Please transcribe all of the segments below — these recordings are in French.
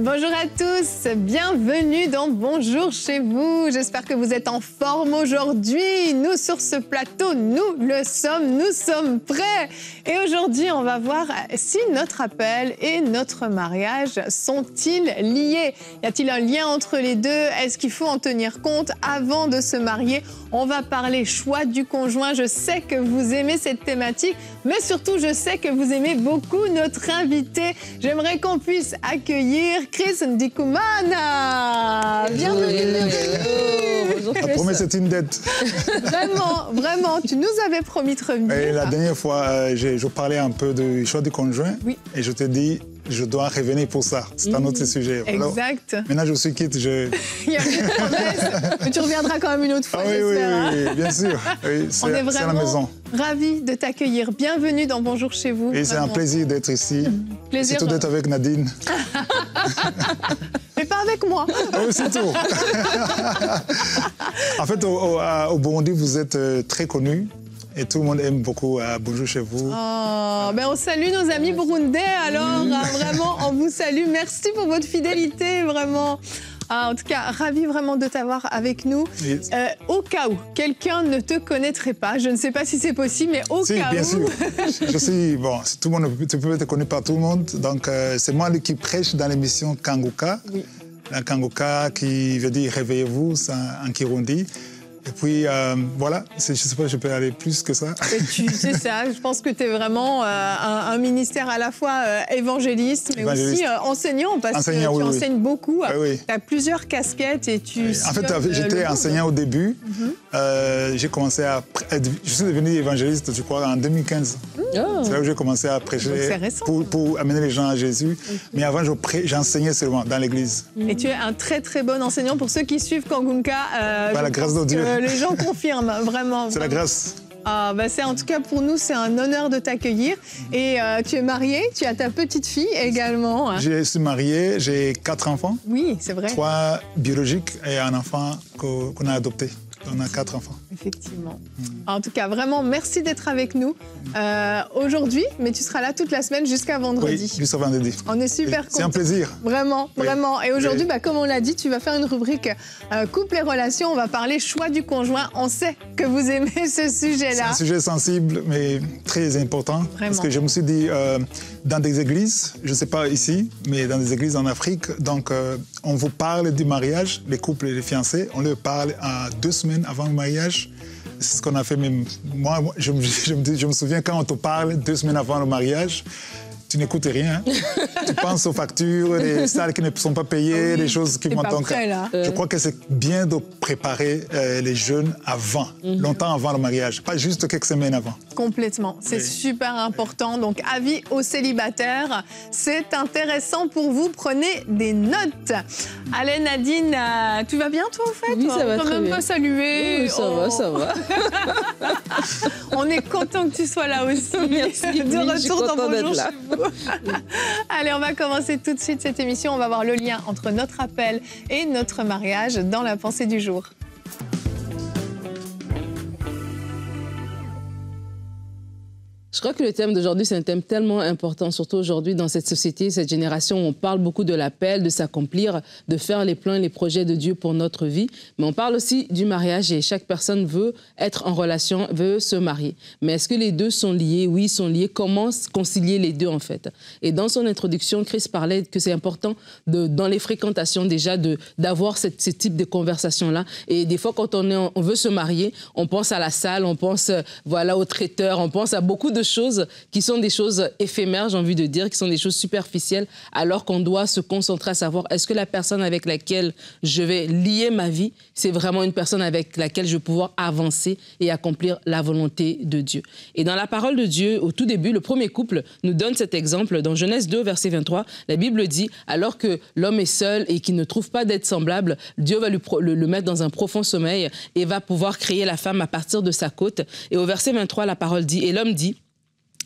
Bonjour à tous, bienvenue dans Bonjour chez vous. J'espère que vous êtes en forme aujourd'hui. Nous, sur ce plateau, nous le sommes, nous sommes prêts. Et aujourd'hui, on va voir si notre appel et notre mariage sont-ils liés. Y a-t-il un lien entre les deux? Est-ce qu'il faut en tenir compte avant de se marier? On va parler choix du conjoint. Je sais que vous aimez cette thématique, mais surtout, je sais que vous aimez beaucoup notre invité. J'aimerais qu'on puisse accueillir Chris Ndikumana. Bienvenue. Bonjour. La promesse c'est une dette. Vraiment, tu nous avais promis de revenir. Et la dernière fois, je parlais un peu du choix du conjoint. Oui. Et je te dis, je dois revenir pour ça. C'est un autre sujet. Exact. Alors, maintenant, je suis quitte. Il y a une promesse, mais tu reviendras quand même une autre fois, j'espère. Oui, bien sûr. Oui, on est vraiment à la maison. Ravis de t'accueillir. Bienvenue dans Bonjour chez vous. Et c'est un plaisir d'être ici. Plaisir. Surtout d'être avec Nadine. Mais pas avec moi. Oui, c'est tout. En fait, au Burundi, vous êtes très connu. Et tout le monde aime beaucoup Bonjour chez vous. On salue nos amis burundais alors. Vraiment, on vous salue. Merci pour votre fidélité, vraiment. En tout cas, ravi vraiment de t'avoir avec nous. Yes. Au cas où quelqu'un ne te connaîtrait pas, je ne sais pas si c'est possible, mais au cas bien où... sûr. Je suis, tout le monde, tu peux te connaître par tout le monde. Donc, c'est moi qui prêche dans l'émission Kanguka. Oui. La Kanguka qui veut dire réveillez-vous en Kirundi. Et puis, voilà, je ne sais pas, je peux aller plus que ça. C'est ça, je pense que tu es vraiment un ministère à la fois évangéliste, mais aussi enseignant, parce que tu enseignes beaucoup. Oui. Tu as plusieurs casquettes et tu... Oui. En fait, j'étais enseignant au début. J'ai commencé à... Je suis devenu évangéliste, je crois, en 2015. C'est là où j'ai commencé à prêcher pour amener les gens à Jésus. Mais avant, j'enseignais seulement dans l'église. Et tu es un très, très bon enseignant. Pour ceux qui suivent Kanguka, la grâce de Dieu. Les gens confirment, vraiment. C'est la grâce. En tout cas, pour nous, c'est un honneur de t'accueillir. Et tu es marié, tu as ta petite fille également. Je suis marié, j'ai 4 enfants. Oui, c'est vrai. 3 biologiques et un enfant qu'on a adopté. On a 4 enfants. Effectivement. En tout cas, vraiment, merci d'être avec nous aujourd'hui, mais tu seras là toute la semaine jusqu'à vendredi. Oui, jusqu'à vendredi. On est super contents. C'est un plaisir. Vraiment. Et aujourd'hui, comme on l'a dit, tu vas faire une rubrique couple et relations. On va parler choix du conjoint. On sait que vous aimez ce sujet-là. C'est un sujet sensible, mais très important. Vraiment. Parce que je me suis dit, dans des églises, je ne sais pas ici, mais dans des églises en Afrique, donc on vous parle du mariage, les couples et les fiancés, on leur parle à 2 semaines avant le mariage. C'est ce qu'on a fait même. Moi, je me souviens quand on te parle 2 semaines avant le mariage, tu n'écoutes rien. Tu penses aux factures, les salles qui ne sont pas payées, les choses qui vont donc. Je crois que c'est bien de préparer les jeunes avant, longtemps avant le mariage, pas juste quelques semaines avant. Complètement, c'est super important. Donc, avis aux célibataires, c'est intéressant pour vous. Prenez des notes. Allez, Nadine, tu vas bien toi, au fait? Oui, ça va très bien. On peut même pas saluer. Oui, ça va. On est content que tu sois là aussi. Merci. De retour dans Bonjour chez vous. Allez, on va commencer tout de suite cette émission. On va voir le lien entre notre appel et notre mariage dans la pensée du jour. Je crois que le thème d'aujourd'hui, c'est un thème tellement important, surtout aujourd'hui dans cette société, cette génération où on parle beaucoup de l'appel, de s'accomplir, de faire les plans et les projets de Dieu pour notre vie. Mais on parle aussi du mariage et chaque personne veut être en relation, veut se marier. Mais est-ce que les deux sont liés? Oui, ils sont liés. Comment concilier les deux en fait? Et dans son introduction, Chris parlait que c'est important dans les fréquentations déjà d'avoir ce type de conversation-là. Et des fois, quand on veut se marier, on pense à la salle, on pense au traiteur, on pense à beaucoup de choses qui sont des choses éphémères, j'ai envie de dire, qui sont des choses superficielles, alors qu'on doit se concentrer à savoir est-ce que la personne avec laquelle je vais lier ma vie, c'est vraiment une personne avec laquelle je vais pouvoir avancer et accomplir la volonté de Dieu. Et dans la parole de Dieu, au tout début, le premier couple nous donne cet exemple. Dans Genèse 2, verset 23, la Bible dit « Alors que l'homme est seul et qu'il ne trouve pas d'être semblable, Dieu va le mettre dans un profond sommeil et va pouvoir créer la femme à partir de sa côte. » Et au verset 23, la parole dit « Et l'homme dit «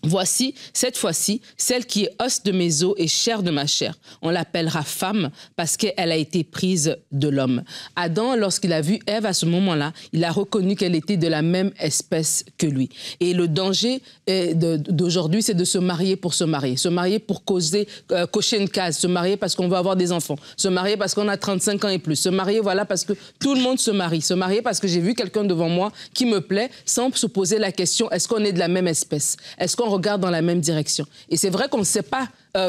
Voici, cette fois-ci, celle qui est os de mes os et chair de ma chair. On l'appellera femme parce qu'elle a été prise de l'homme. Adam, lorsqu'il a vu Ève à ce moment-là, il a reconnu qu'elle était de la même espèce que lui. Et le danger d'aujourd'hui, c'est de se marier pour se marier. Se marier pour cocher une case. Se marier parce qu'on veut avoir des enfants. Se marier parce qu'on a 35 ans et plus. Se marier, voilà, parce que tout le monde se marie. Se marier parce que j'ai vu quelqu'un devant moi qui me plaît sans se poser la question, est-ce qu'on est de la même espèce? Est-ce qu'on regarde dans la même direction? Et c'est vrai qu'on ne sait pas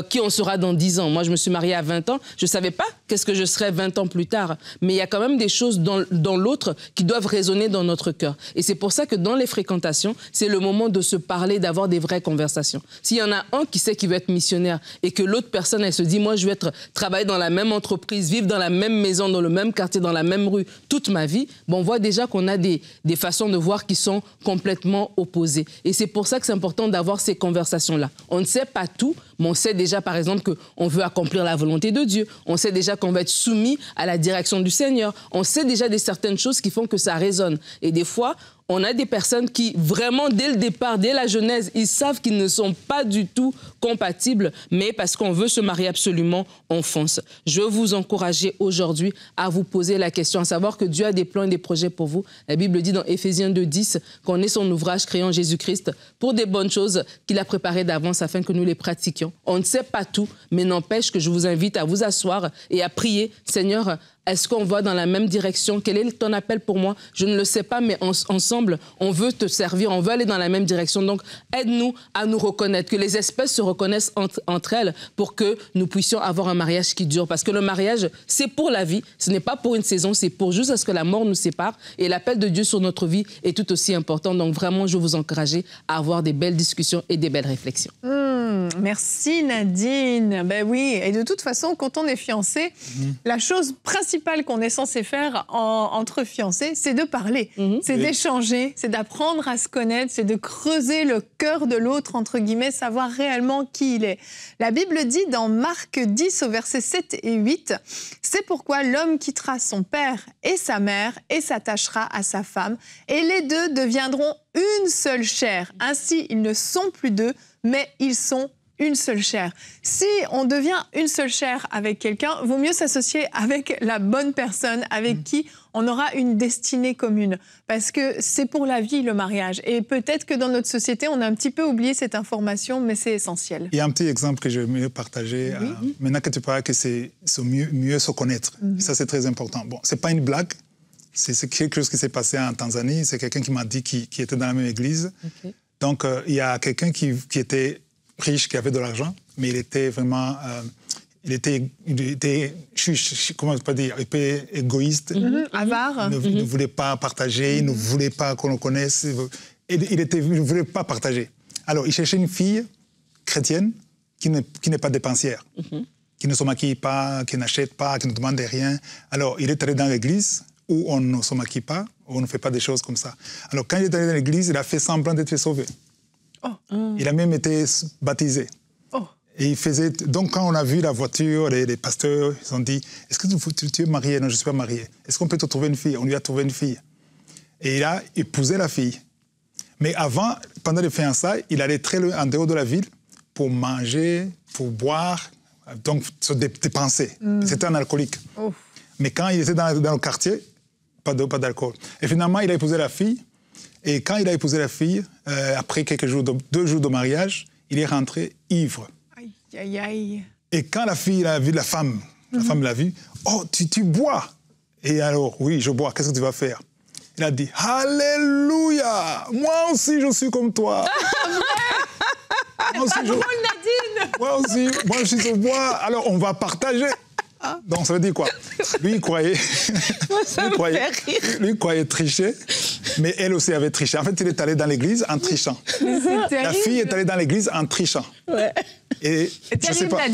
qui on sera dans 10 ans. Moi, je me suis mariée à 20 ans. Je ne savais pas qu'est-ce que je serais 20 ans plus tard. Mais il y a quand même des choses dans l'autre qui doivent résonner dans notre cœur. Et c'est pour ça que dans les fréquentations, c'est le moment de se parler, d'avoir des vraies conversations. S'il y en a un qui sait qu'il veut être missionnaire et que l'autre personne, elle se dit, moi, je vais travailler dans la même entreprise, vivre dans la même maison, dans le même quartier, dans la même rue, toute ma vie, bon, on voit déjà qu'on a des façons de voir qui sont complètement opposées. Et c'est pour ça que c'est important d'avoir ces conversations-là. On ne sait pas tout, mais on sait déjà, par exemple, qu'on veut accomplir la volonté de Dieu. On sait déjà qu'on va être soumis à la direction du Seigneur. On sait déjà certaines choses qui font que ça résonne. Et des fois, on a des personnes qui, vraiment, dès le départ, dès la genèse, ils savent qu'ils ne sont pas du tout compatibles, mais parce qu'on veut se marier absolument, on fonce. Je veux vous encourager aujourd'hui à vous poser la question, à savoir que Dieu a des plans et des projets pour vous. La Bible dit dans Éphésiens 2:10 qu'on est son ouvrage créé en Jésus-Christ pour des bonnes choses qu'il a préparées d'avance afin que nous les pratiquions. On ne sait pas tout, mais n'empêche que je vous invite à vous asseoir et à prier. Seigneur, est-ce qu'on va dans la même direction? Quel est ton appel pour moi? Je ne le sais pas, mais ensemble, on veut te servir, on veut aller dans la même direction. Donc, aide-nous à nous reconnaître, que les espèces se reconnaissent entre elles pour que nous puissions avoir un mariage qui dure. Parce que le mariage, c'est pour la vie, ce n'est pas pour une saison, c'est pour juste à ce que la mort nous sépare. Et l'appel de Dieu sur notre vie est tout aussi important. Donc, vraiment, je veux vous encourager à avoir des belles discussions et des belles réflexions. Merci Nadine. Ben oui, et de toute façon, quand on est fiancé, la chose principale qu'on est censé faire entre fiancés, c'est de parler, c'est d'échanger, c'est d'apprendre à se connaître, c'est de creuser le cœur de l'autre, entre guillemets, savoir réellement qui il est. La Bible dit dans Marc 10 au verset 7 et 8, « C'est pourquoi l'homme quittera son père et sa mère et s'attachera à sa femme, et les deux deviendront une seule chair. Ainsi, ils ne sont plus deux, mais ils sont une seule chair. » Si on devient une seule chair avec quelqu'un, vaut mieux s'associer avec la bonne personne, avec qui on aura une destinée commune. Parce que c'est pour la vie, le mariage. Et peut-être que dans notre société, on a un petit peu oublié cette information, mais c'est essentiel. Il y a un petit exemple que je vais mieux partager. Maintenant que tu parles que c'est mieux se connaître. Ça, c'est très important. Bon, ce n'est pas une blague. C'est quelque chose qui s'est passé en Tanzanie. C'est quelqu'un qui m'a dit qu'il était dans la même église. Okay. Donc, il y a quelqu'un qui était riche, qui avait de l'argent, mais il était vraiment... il était comment je peux dire, un peu égoïste. Avare. Il ne voulait pas partager, il ne voulait pas qu'on le connaisse. Il ne voulait pas partager. Alors, il cherchait une fille chrétienne qui n'est pas dépensière, qui ne se maquille pas, qui n'achète pas, qui ne demande rien. Alors, il est allé dans l'église où on ne se maquille pas, où on ne fait pas des choses comme ça. Alors, quand il est allé dans l'église, il a fait semblant d'être sauvé. Il a même été baptisé. Et il faisait... Donc, quand on a vu la voiture, les pasteurs, ils ont dit, « Est-ce que tu es marié? » « Non, je ne suis pas marié. »« Est-ce qu'on peut te trouver une fille? » On lui a trouvé une fille. Et il a épousé la fille. Mais avant, pendant les fiançailles, il allait très loin, en dehors de la ville, pour manger, pour boire, donc se dépenser. C'était un alcoolique. Mais quand il était dans le quartier, pas d'alcool. Et finalement, il a épousé la fille. Et quand il a épousé la fille, après 2 jours de mariage, il est rentré ivre. Aïe, aïe, aïe. Et quand la fille a vu la femme l'a vu, « Oh, tu bois !» Et alors, « Oui, je bois, qu'est-ce que tu vas faire ?» Il a dit, « Alléluia! Moi aussi, je suis comme toi. » Moi aussi, moi je suis au bois, alors on va partager. Donc ça veut dire quoi? Lui, il croyait tricher, mais elle aussi avait triché. En fait, il est allé dans l'église en trichant. La fille est allée dans l'église en trichant. Ouais. Et je sais pas.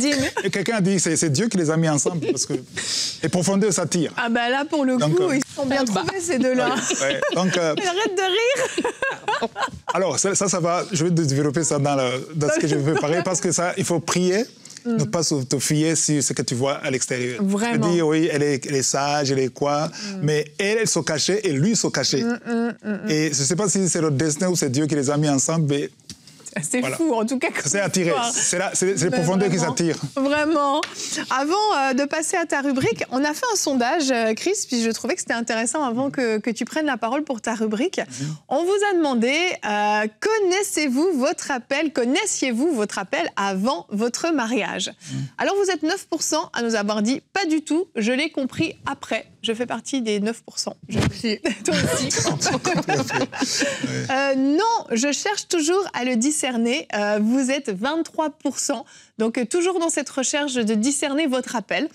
Et quelqu'un a dit c'est Dieu qui les a mis ensemble parce que et profondeur s'attire. Ah ben là pour le coup, ils sont bien trouvés ces deux-là. Ouais. Donc arrête de rire. Alors ça va. Je vais développer ça dans ce que je vais préparer parce que ça, il faut prier. Ne pas te fier sur ce que tu vois à l'extérieur. Vraiment. Je dis, oui, elle est sage, elle est quoi, mais elle se cachait et lui se cachait. Et je ne sais pas si c'est le destin ou c'est Dieu qui les a mis ensemble, mais C'est Voilà. fou, en tout cas. C'est attiré. C'est les profondeurs qui s'attirent. Vraiment. Avant de passer à ta rubrique, on a fait un sondage, Chris, puis je trouvais que c'était intéressant avant que tu prennes la parole pour ta rubrique. On vous a demandé, connaissiez-vous votre appel avant votre mariage? Alors vous êtes 9% à nous avoir dit, pas du tout, je l'ai compris après. Je fais partie des 9%. Toi aussi. Non, je cherche toujours à le discerner. Vous êtes 23%. Donc, toujours dans cette recherche de discerner votre appel.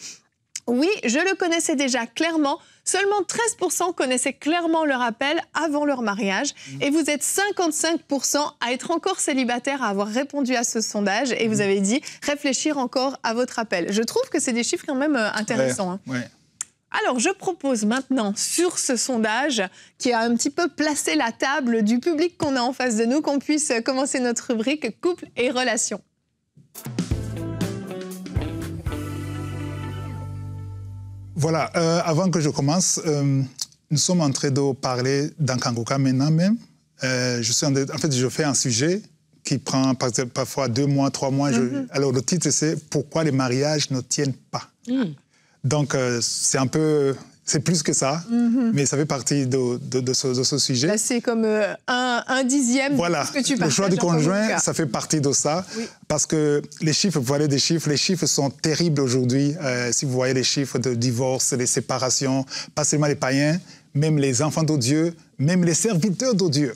Oui, je le connaissais déjà clairement. Seulement 13% connaissaient clairement leur appel avant leur mariage. Et vous êtes 55% à être encore célibataire, à avoir répondu à ce sondage. Et vous avez dit réfléchir encore à votre appel. Je trouve que c'est des chiffres quand même intéressants. Ouais. Alors, je propose maintenant, sur ce sondage, qui a un petit peu placé la table du public qu'on a en face de nous, qu'on puisse commencer notre rubrique couple et relations. Voilà, avant que je commence, nous sommes en train de parler d'Ankangoka maintenant même. Je fais un sujet qui prend parfois 2 mois, 3 mois. Alors, le titre, c'est « Pourquoi les mariages ne tiennent pas ». Donc, c'est plus que ça, mais ça fait partie de ce sujet. Là, c'est comme un dixième de ce que tu partages. Le choix du conjoint, ça fait partie de ça, parce que les chiffres, vous voyez des chiffres, les chiffres sont terribles aujourd'hui. Si vous voyez les chiffres de divorce, les séparations, pas seulement les païens, même les enfants de Dieu, même les serviteurs de Dieu.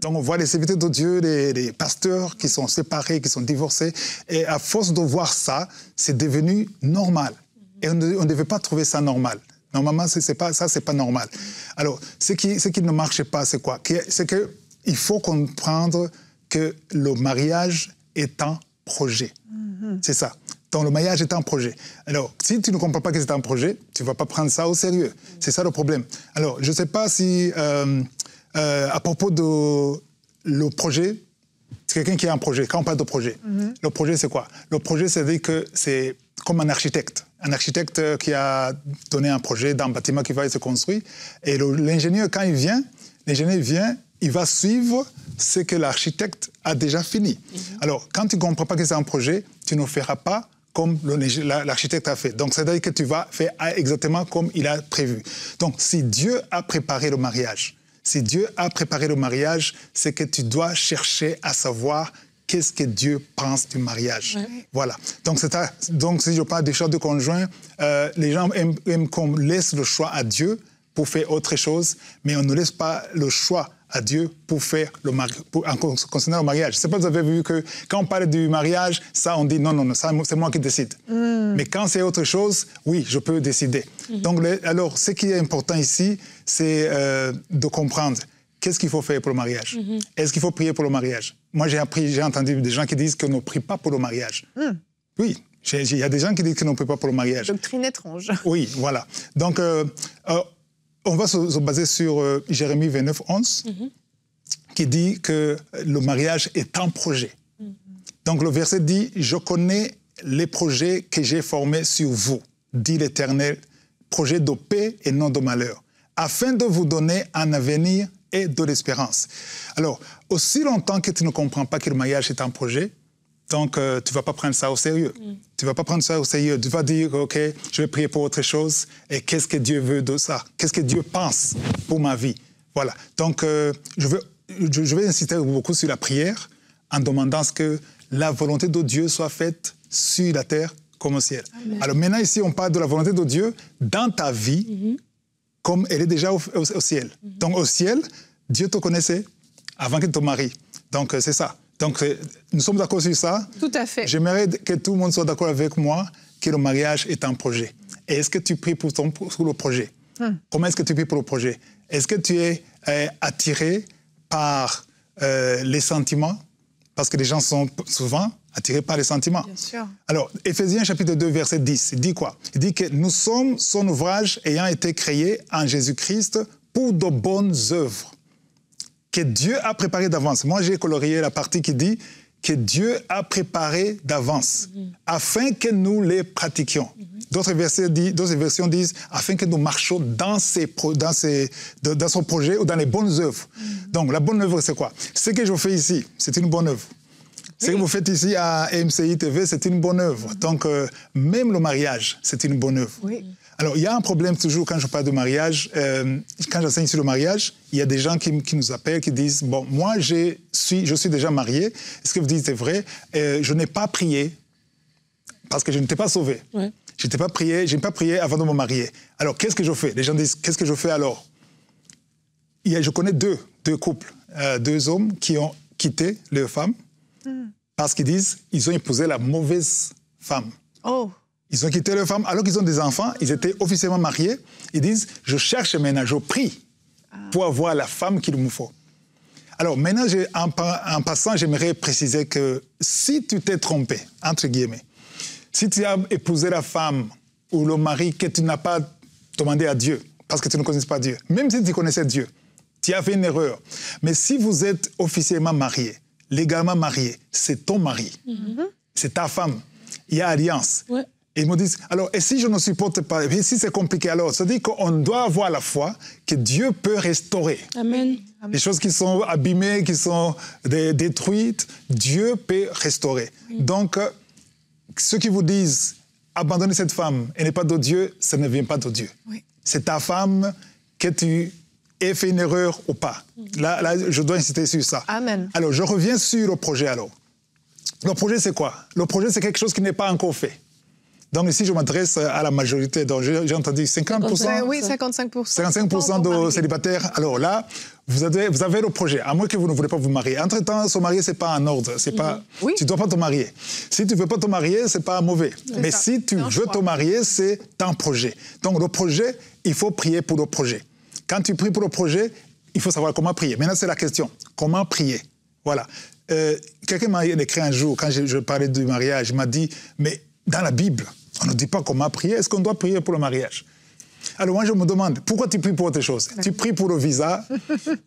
Donc, on voit les serviteurs de Dieu, les pasteurs qui sont séparés, qui sont divorcés, et à force de voir ça, c'est devenu normal. Et on ne devait pas trouver ça normal. Normalement, c'est pas normal. Alors, ce qui ne marche pas, c'est quoi? C'est qu'il faut comprendre que le mariage est un projet. C'est ça. Donc, le mariage est un projet. Alors, si tu ne comprends pas que c'est un projet, tu ne vas pas prendre ça au sérieux. C'est ça le problème. Alors, je ne sais pas si, à propos de le projet, c'est quelqu'un qui a un projet. Quand on parle de projet, le projet, c'est quoi? Le projet, c'est-à-dire que c'est comme un architecte. Un architecte qui a donné un projet d'un bâtiment qui va être construit. Et l'ingénieur, quand il vient, il va suivre ce que l'architecte a déjà fini. Alors, quand tu ne comprends pas que c'est un projet, tu ne feras pas comme l'architecte a fait. Donc, c'est-à-dire que tu vas faire exactement comme il a prévu. Donc, si Dieu a préparé le mariage, c'est que tu dois chercher à savoir qu'est-ce que Dieu pense du mariage. Voilà. Donc, si je parle des choix de conjoint, les gens aiment qu'on laisse le choix à Dieu pour faire autre chose, mais on ne laisse pas le choix à Dieu pour faire concernant le mariage. Je ne sais pas si vous avez vu que quand on parle du mariage, ça, on dit non, ça, c'est moi qui décide. Mais quand c'est autre chose, oui, je peux décider. Donc, alors, ce qui est important ici, c'est de comprendre qu'est-ce qu'il faut faire pour le mariage. Est-ce qu'il faut prier pour le mariage? Moi, j'ai entendu des gens qui disent qu'on ne prie pas pour le mariage. Oui, il y a des gens qui disent qu'on ne prie pas pour le mariage. Doctrine étrange. Oui, voilà. Donc, on va se baser sur Jérémie 29, 11, qui dit que le mariage est un projet. Donc, le verset dit « Je connais les projets que j'ai formés sur vous, dit l'Éternel, projets de paix et non de malheur, afin de vous donner un avenir et de l'espérance. » Alors, aussi longtemps que tu ne comprends pas que le mariage est un projet, donc tu ne vas pas prendre ça au sérieux. Tu ne vas pas prendre ça au sérieux. Tu vas dire, OK, je vais prier pour autre chose. Et qu'est-ce que Dieu veut de ça? Qu'est-ce que Dieu pense pour ma vie? Voilà. Donc, je vais insister beaucoup sur la prière en demandant que la volonté de Dieu soit faite sur la terre comme au ciel. Amen. Alors maintenant, ici, on parle de la volonté de Dieu dans ta vie, comme elle est déjà au ciel. Donc, au ciel, Dieu te connaissait avant qu'il te marie. Donc, c'est ça. Donc, nous sommes d'accord sur ça. Tout à fait. J'aimerais que tout le monde soit d'accord avec moi que le mariage est un projet. Et est-ce que tu pries pour le projet? Comment est-ce que tu pries pour le projet? Est-ce que tu es attiré par les sentiments? Parce que les gens sont souvent attirés par les sentiments. Bien sûr. Alors, Éphésiens chapitre 2, verset 10, il dit quoi? Il dit que nous sommes son ouvrage ayant été créé en Jésus-Christ pour de bonnes œuvres que Dieu a préparées d'avance. Moi, j'ai colorié la partie qui dit que Dieu a préparés d'avance, afin que nous les pratiquions. D'autres versions disent afin que nous marchions dans son projet ou dans les bonnes œuvres. Donc, la bonne œuvre, c'est quoi? Ce que je fais ici, c'est une bonne œuvre. Ce que vous faites ici à MCI TV, c'est une bonne œuvre. Donc, même le mariage, c'est une bonne œuvre. Oui. Alors, il y a un problème toujours quand je parle de mariage. Quand j'enseigne sur le mariage, il y a des gens qui nous appellent, qui disent « Bon, moi, je suis déjà marié. Ce que vous dites est vrai. Je n'ai pas prié parce que je n'étais pas sauvé. Ouais. Je n'ai pas prié avant de me marier. Alors, qu'est-ce que je fais? Les gens disent « Qu'est-ce que je fais alors ?» Je connais deux couples, deux hommes qui ont quitté leur femme parce qu'ils disent qu'ils ont épousé la mauvaise femme. Oh. Ils ont quitté leur femme alors qu'ils ont des enfants, ils étaient officiellement mariés. Ils disent, je cherche maintenant, je prie pour avoir la femme qu'il me faut. Alors maintenant, en passant, j'aimerais préciser que si tu t'es trompé, entre guillemets, si tu as épousé la femme ou le mari que tu n'as pas demandé à Dieu, parce que tu ne connais pas Dieu, même si tu connaissais Dieu, tu as fait une erreur. Mais si vous êtes officiellement marié, légalement marié, c'est ton mari, c'est ta femme, il y a alliance. Ouais. Et ils me disent, alors, et si je ne supporte pas, et si c'est compliqué, alors, ça dit qu'on doit avoir la foi que Dieu peut restaurer. Amen. Les choses qui sont abîmées, qui sont détruites, Dieu peut restaurer. Donc, ceux qui vous disent, abandonnez cette femme, elle n'est pas de Dieu, ça ne vient pas de Dieu. Oui. C'est ta femme, que tu aies fait une erreur ou pas. Là, je dois insister sur ça. Amen. Alors, je reviens sur le projet, alors. Le projet, c'est quoi? Le projet, c'est quelque chose qui n'est pas encore fait. Donc ici, je m'adresse à la majorité. Donc j'ai entendu 50%. Oui, 55%. 55% de célibataires. Alors là, vous avez le projet, à moins que vous ne voulez pas vous marier. Entre-temps, se marier, ce n'est pas en ordre. C'est pas, oui. Tu ne dois pas te marier. Si tu ne veux pas te marier, ce n'est pas mauvais. Mais ça. Si tu veux te marier, c'est ton projet. Donc le projet, il faut prier pour le projet. Quand tu pries pour le projet, il faut savoir comment prier. Maintenant, c'est la question. Comment prier? Voilà. Quelqu'un m'a écrit un jour, quand je parlais du mariage, il m'a dit, mais dans la Bible, on ne dit pas comment prier. Est-ce qu'on doit prier pour le mariage? Alors moi, je me demande, pourquoi tu pries pour autre chose? Tu pries pour le visa,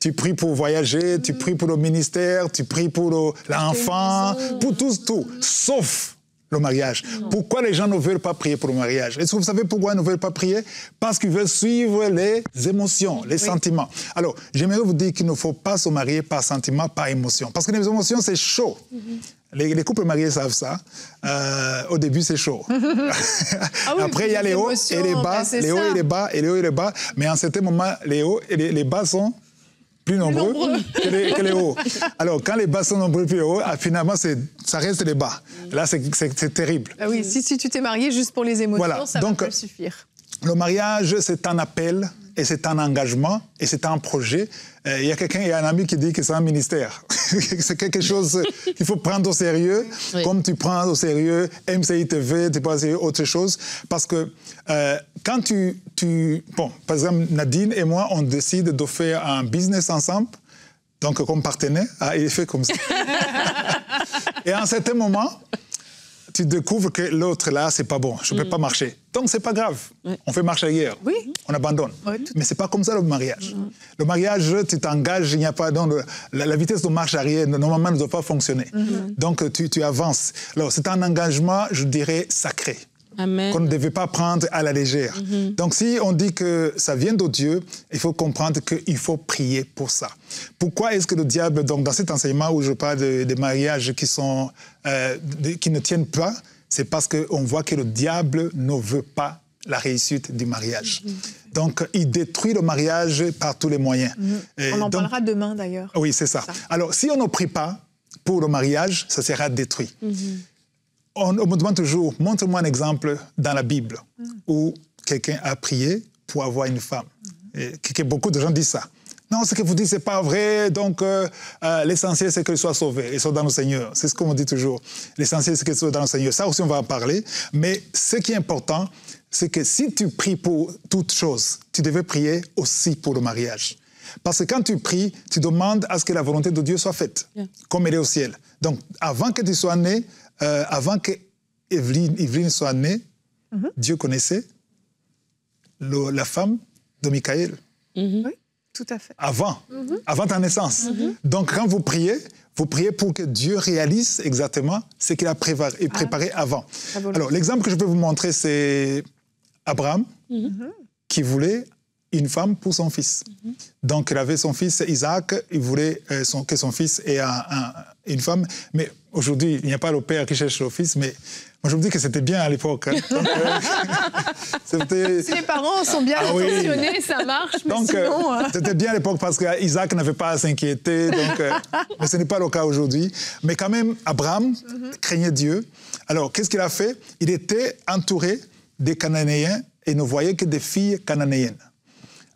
tu pries pour voyager, tu pries pour le ministère, tu pries pour l'enfant, pour tout, sauf le mariage. Non. Pourquoi les gens ne veulent pas prier pour le mariage? Est-ce que vous savez pourquoi ils ne veulent pas prier? Parce qu'ils veulent suivre les émotions, les sentiments. Alors, j'aimerais vous dire qu'il ne faut pas se marier par sentiment, par émotion. Parce que les émotions, c'est chaud. Les couples mariés savent ça. Au début, c'est chaud. Après, il y a les hauts et les bas, les hauts et les bas, et les hauts et les bas. Mais en certains moments, les hauts et les bas sont plus nombreux que les hauts. Alors, quand les bas sont nombreux plus hauts, finalement, ça reste les bas. Là, c'est terrible. Ah oui, si tu t'es marié juste pour les émotions, voilà. Ça va pas suffire. Le mariage, c'est un appel, et c'est un engagement, et c'est un projet. Il y a un ami qui dit que c'est un ministère. C'est quelque chose qu'il faut prendre au sérieux, comme tu prends au sérieux MCI TV, tu prends au sérieux autre chose. Parce que quand bon, par exemple, Nadine et moi, on décide de faire un business ensemble, donc comme partenaire, il est fait comme ça. Et à un certain moment, tu découvres que l'autre, là, c'est pas bon, je ne peux pas marcher. Donc, c'est pas grave. On fait marche arrière. Oui. On abandonne. Mais c'est pas comme ça, le mariage. Le mariage, tu t'engages, il n'y a pas... Donc, la vitesse de marche arrière, normalement, ne doit pas fonctionner. Donc, tu avances. Alors, c'est un engagement, je dirais, sacré. Amen. Qu'on ne devait pas prendre à la légère. Donc, si on dit que ça vient de Dieu, il faut comprendre qu'il faut prier pour ça. Pourquoi est-ce que le diable, donc dans cet enseignement où je parle des mariages qui ne tiennent pas, c'est parce qu'on voit que le diable ne veut pas la réussite du mariage. Donc, il détruit le mariage par tous les moyens. On en parlera demain, d'ailleurs. Oui, c'est ça. Alors, si on ne prie pas pour le mariage, ça sera détruit. On me demande toujours, montre-moi un exemple dans la Bible où quelqu'un a prié pour avoir une femme. Et que beaucoup de gens disent ça. Non, ce que vous dites, ce n'est pas vrai. Donc, l'essentiel, c'est qu'elle soit sauvée et soit dans le Seigneur. C'est ce qu'on me dit toujours. L'essentiel, c'est qu'elle soit dans le Seigneur. Ça aussi, on va en parler. Mais ce qui est important, c'est que si tu pries pour toute chose, tu devais prier aussi pour le mariage. Parce que quand tu pries, tu demandes à ce que la volonté de Dieu soit faite, comme elle est au ciel. Donc, avant que tu sois né, avant que Evelyne soit née, Dieu connaissait la femme de Michaël. Oui. Tout à fait. Avant ta naissance. Donc, quand vous priez pour que Dieu réalise exactement ce qu'il a préparé avant. Alors, l'exemple que je peux vous montrer, c'est Abraham, qui voulait une femme pour son fils. Donc, il avait son fils Isaac, il voulait que son fils ait une femme. Mais aujourd'hui, il n'y a pas le père qui cherche le fils, mais moi, je me dis que c'était bien à l'époque. Si les parents sont bien intentionnés, ça marche, mais donc, sinon... C'était bien à l'époque parce qu'Isaac n'avait pas à s'inquiéter, mais ce n'est pas le cas aujourd'hui. Mais quand même, Abraham craignait Dieu. Alors, qu'est-ce qu'il a fait? Il était entouré des Cananéens et ne voyait que des filles cananéennes.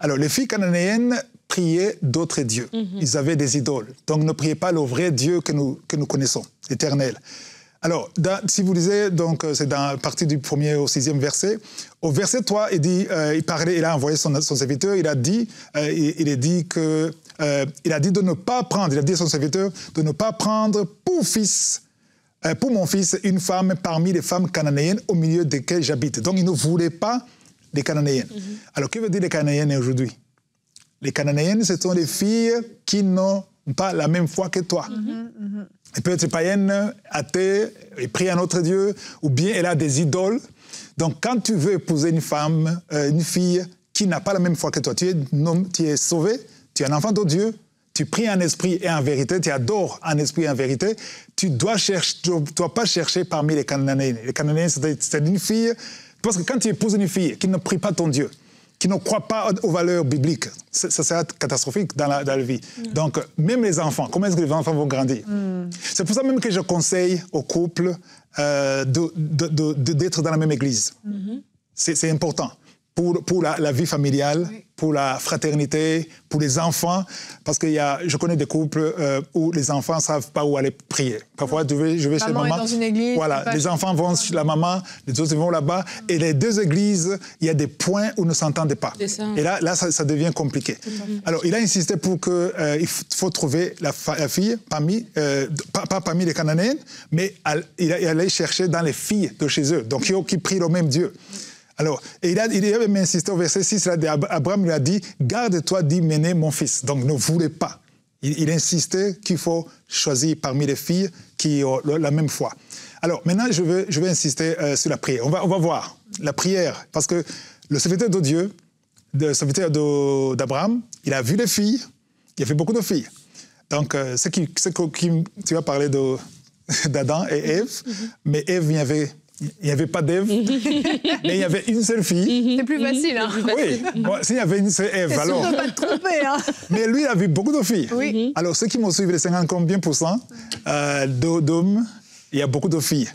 Alors, les filles cananéennes priaient d'autres dieux. Ils avaient des idoles. Donc, ne priez pas le vrai Dieu que nous connaissons, l'éternel. Alors, si vous lisez, donc, c'est dans la partie du 1er au 6e verset, au verset 3, il a envoyé son serviteur, il a dit de ne pas prendre, il a dit à son serviteur, de ne pas prendre pour mon fils, une femme parmi les femmes cananéennes au milieu desquelles j'habite. Donc, il ne voulait pas des cananéennes. Alors, que veut dire les cananéennes aujourd'hui? Les cananéennes, ce sont les filles qui n'ont pas la même foi que toi. Elle peut être païenne, athée, et prie un autre Dieu, ou bien elle a des idoles. Donc, quand tu veux épouser une femme, une fille qui n'a pas la même foi que toi, tu es sauvé, tu es un enfant de Dieu, tu pries en esprit et en vérité, tu adores en esprit et en vérité, tu ne dois pas chercher parmi les Cananéens. Les Cananéens, c'est une fille, parce que quand tu épouses une fille qui ne prie pas ton Dieu, qui ne croient pas aux valeurs bibliques, ça sera catastrophique dans la vie. Donc, même les enfants, comment est-ce que les enfants vont grandir? C'est pour ça même que je conseille aux couples d'être dans la même église. C'est important pour la vie familiale, pour la fraternité, pour les enfants, parce que je connais des couples où les enfants ne savent pas où aller prier. Parfois, je vais chez maman. Est dans une église. Voilà, les enfants vont chez la maman, les autres vont là-bas, et les deux églises, il y a des points où ne s'entendent pas. Et là ça devient compliqué. Alors, il a insisté pour qu'il faut trouver la fille pas parmi les Cananéens, mais il allait chercher dans les filles de chez eux, donc qui prient le même Dieu. Alors, il avait même insisté au verset 6, Abraham lui a dit « Garde-toi d'y mener mon fils ». Donc, ne voulez pas. Il insistait qu'il faut choisir parmi les filles qui ont la même foi. Alors, maintenant, je vais insister sur la prière. On va voir la prière, parce que le serviteur de Dieu, le serviteur d'Abraham, il a vu les filles, il a fait beaucoup de filles. Donc, tu vas parler d'Adam et Ève, mais Ève, il n'y avait pas d'Ève, mais il y avait une seule fille. C'est plus facile, hein? Oui, bon, s'il y avait une seule Ève, alors... C'est sûr de ne pas te tromper, hein? Mais lui, il a vu beaucoup de filles. Oui. Alors, ceux qui m'ont suivi, les 50 combien % d'hommes, il y a beaucoup de filles.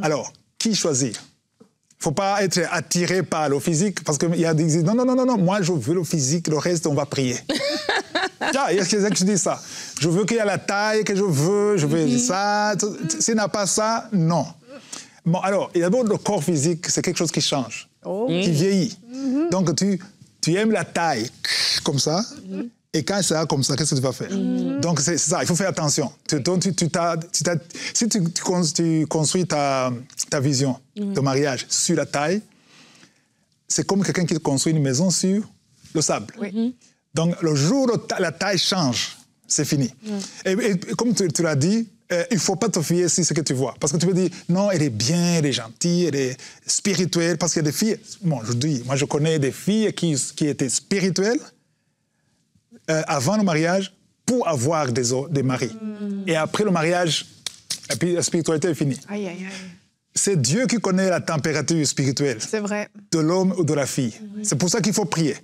Alors, qui choisir? Il ne faut pas être attiré par le physique, parce qu'il y a des qui disent non, moi, je veux le physique, le reste, on va prier. Tiens, il y a quelqu'un qui dit ça. Je veux qu'il y ait la taille que je veux ça. S'il n'a pas ça, non. Bon, alors, d'abord, le corps physique, c'est quelque chose qui change, qui vieillit. Donc, tu aimes la taille, comme ça, et quand c'est comme ça, qu'est-ce que tu vas faire? Donc, c'est ça, il faut faire attention. Si tu construis ta vision de mariage sur la taille, c'est comme quelqu'un qui construit une maison sur le sable. Donc, le jour où la taille change, c'est fini. Et comme tu l'as dit, il ne faut pas te fier sur ce que tu vois. Parce que tu peux dire, non, elle est bien, elle est gentille, elle est spirituelle. Parce qu'il y a des filles... Bon, moi, je connais des filles qui étaient spirituelles avant le mariage pour avoir des maris. Et après le mariage, la spiritualité est finie. Aïe, aïe, aïe. C'est Dieu qui connaît la température spirituelle de l'homme ou de la fille. C'est pour ça qu'il faut prier.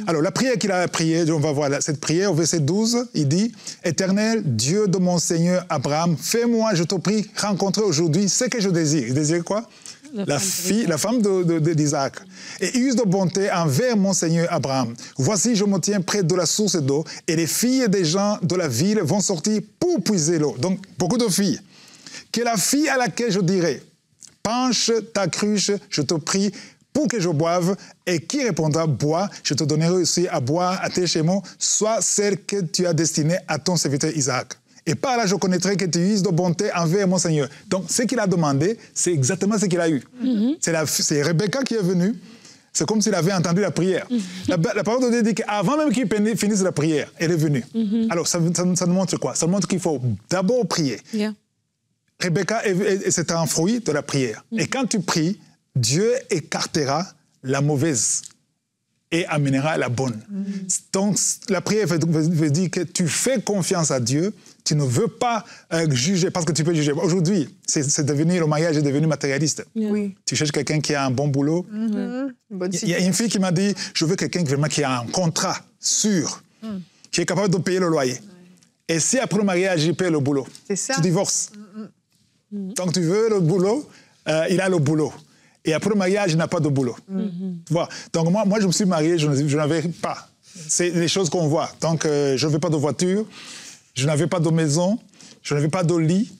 Alors, la prière qu'il a priée, on va voir cette prière, au verset 12, il dit « Éternel, Dieu de mon Seigneur Abraham, fais-moi, je te prie, rencontrer aujourd'hui ce que je désire. » Il désire quoi? La femme d'Isaac. « Et use de bonté envers mon Seigneur Abraham. Voici, je me tiens près de la source d'eau, et les filles des gens de la ville vont sortir pour puiser l'eau. » Donc, beaucoup de filles. « Que la fille à laquelle je dirai, penche ta cruche, je te prie, pour que je boive, et qui répondra, bois, je te donnerai aussi à boire à tes chameaux, soit celle que tu as destinée à ton serviteur Isaac. Et par là, je connaîtrai que tu uses de bonté envers mon Seigneur. Donc, ce qu'il a demandé, c'est exactement ce qu'il a eu. C'est Rebecca qui est venue. C'est comme s'il avait entendu la prière. La parole de Dieu dit qu'avant même qu'il finisse la prière, elle est venue. Alors, ça nous montre quoi? Ça nous montre qu'il faut d'abord prier. Yeah. Rebecca, c'est un fruit de la prière. Et quand tu pries, Dieu écartera la mauvaise et amènera la bonne. Donc, la prière veut dire que tu fais confiance à Dieu, tu ne veux pas juger, parce que tu peux juger. Aujourd'hui, le mariage est devenu matérialiste. Oui. Tu cherches quelqu'un qui a un bon boulot. Il y a une fille qui m'a dit, je veux quelqu'un vraiment qui a un contrat sûr, qui est capable de payer le loyer. Et si après le mariage, il paye le boulot, tu divorces. Donc, tu veux le boulot, il a le boulot. Et après le mariage, il n'a pas de boulot. Voilà. Donc moi, je me suis marié, je n'avais pas. C'est les choses qu'on voit. Donc, je n'avais pas de voiture, je n'avais pas de maison, je n'avais pas de lit,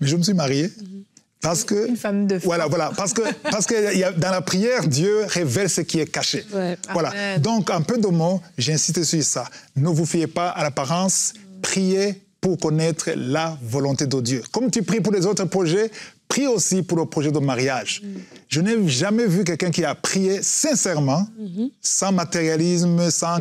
mais je me suis marié. Parce que, une femme de foi. Voilà. Parce que dans la prière, Dieu révèle ce qui est caché. Ouais. Voilà. Amen. Donc, un peu de mots, j'insiste sur ça. Ne vous fiez pas à l'apparence, priez pour connaître la volonté de Dieu. Comme tu pries pour les autres projets, prie aussi pour le projet de mariage. Je n'ai jamais vu quelqu'un qui a prié sincèrement, sans matérialisme, sans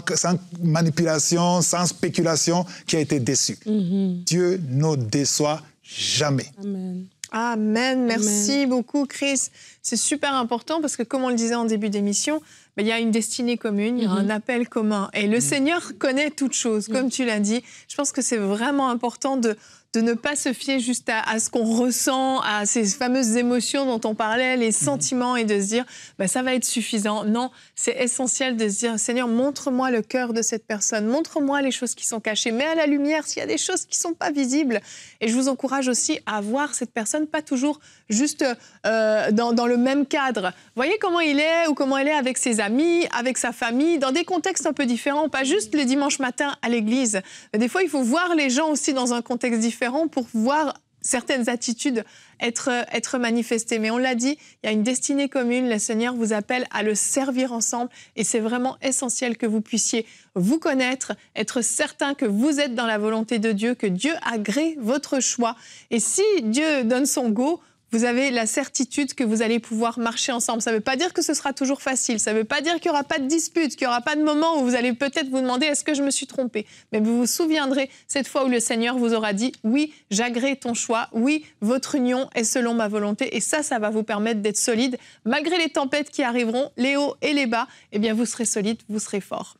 manipulation, sans spéculation, qui a été déçu. Dieu ne déçoit jamais. Amen. Amen. Merci beaucoup, Chris. C'est super important parce que, comme on le disait en début d'émission, il y a une destinée commune, il y a un appel commun. Et le Seigneur connaît toutes choses, comme tu l'as dit. Je pense que c'est vraiment important de ne pas se fier juste à ce qu'on ressent, à ces fameuses émotions dont on parlait, les sentiments, et de se dire ça va être suffisant. Non, c'est essentiel de se dire, Seigneur, montre-moi le cœur de cette personne, montre-moi les choses qui sont cachées, mets à la lumière s'il y a des choses qui ne sont pas visibles. Et je vous encourage aussi à voir cette personne, pas toujours juste dans le même cadre. Voyez comment il est ou comment elle est avec ses amis, avec sa famille, dans des contextes un peu différents, pas juste le dimanche matin à l'église. Des fois, il faut voir les gens aussi dans un contexte différent pour voir certaines attitudes être manifestées. Mais on l'a dit, il y a une destinée commune. Le Seigneur vous appelle à le servir ensemble. Et c'est vraiment essentiel que vous puissiez vous connaître, être certain que vous êtes dans la volonté de Dieu, que Dieu agrée votre choix. Et si Dieu donne son go, vous avez la certitude que vous allez pouvoir marcher ensemble. Ça ne veut pas dire que ce sera toujours facile. Ça ne veut pas dire qu'il n'y aura pas de dispute, qu'il n'y aura pas de moment où vous allez peut-être vous demander « est-ce que je me suis trompée ?» Mais vous vous souviendrez cette fois où le Seigneur vous aura dit « oui, j'agrée ton choix. Oui, votre union est selon ma volonté. » Et ça va vous permettre d'être solide. Malgré les tempêtes qui arriveront, les hauts et les bas, eh bien vous serez solide, vous serez fort.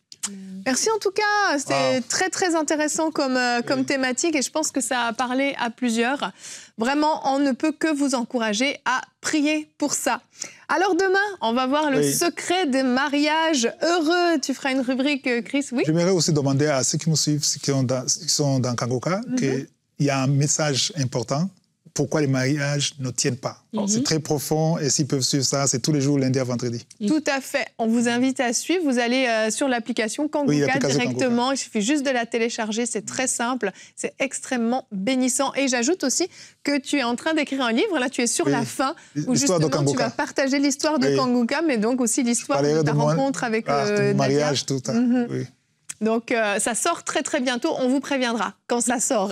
Merci en tout cas, c'était très très intéressant comme thématique et je pense que ça a parlé à plusieurs. Vraiment, on ne peut que vous encourager à prier pour ça. Alors demain, on va voir le secret des mariages heureux. Tu feras une rubrique, Chris, oui? J'aimerais aussi demander à ceux qui nous suivent, qui sont dans Kangoka, qu'il y a un message important. Pourquoi les mariages ne tiennent pas. C'est très profond et s'ils peuvent suivre ça, c'est tous les jours, lundi à vendredi. Tout à fait. On vous invite à suivre. Vous allez sur l'application Kangoka directement. Kangoka. Il suffit juste de la télécharger. C'est très simple. C'est extrêmement bénissant. Et j'ajoute aussi que tu es en train d'écrire un livre. Là, tu es sur la fin où justement tu vas partager l'histoire de Kangoka, mais donc aussi l'histoire de ta rencontre avec le mariage, tout ça. Donc, ça sort très, très bientôt. On vous préviendra quand ça sort.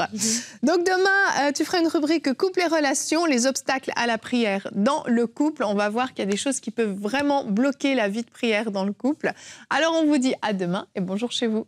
Donc, demain, tu feras une rubrique « Couple et relations, les obstacles à la prière dans le couple ». On va voir qu'il y a des choses qui peuvent vraiment bloquer la vie de prière dans le couple. Alors, on vous dit à demain et bonjour chez vous.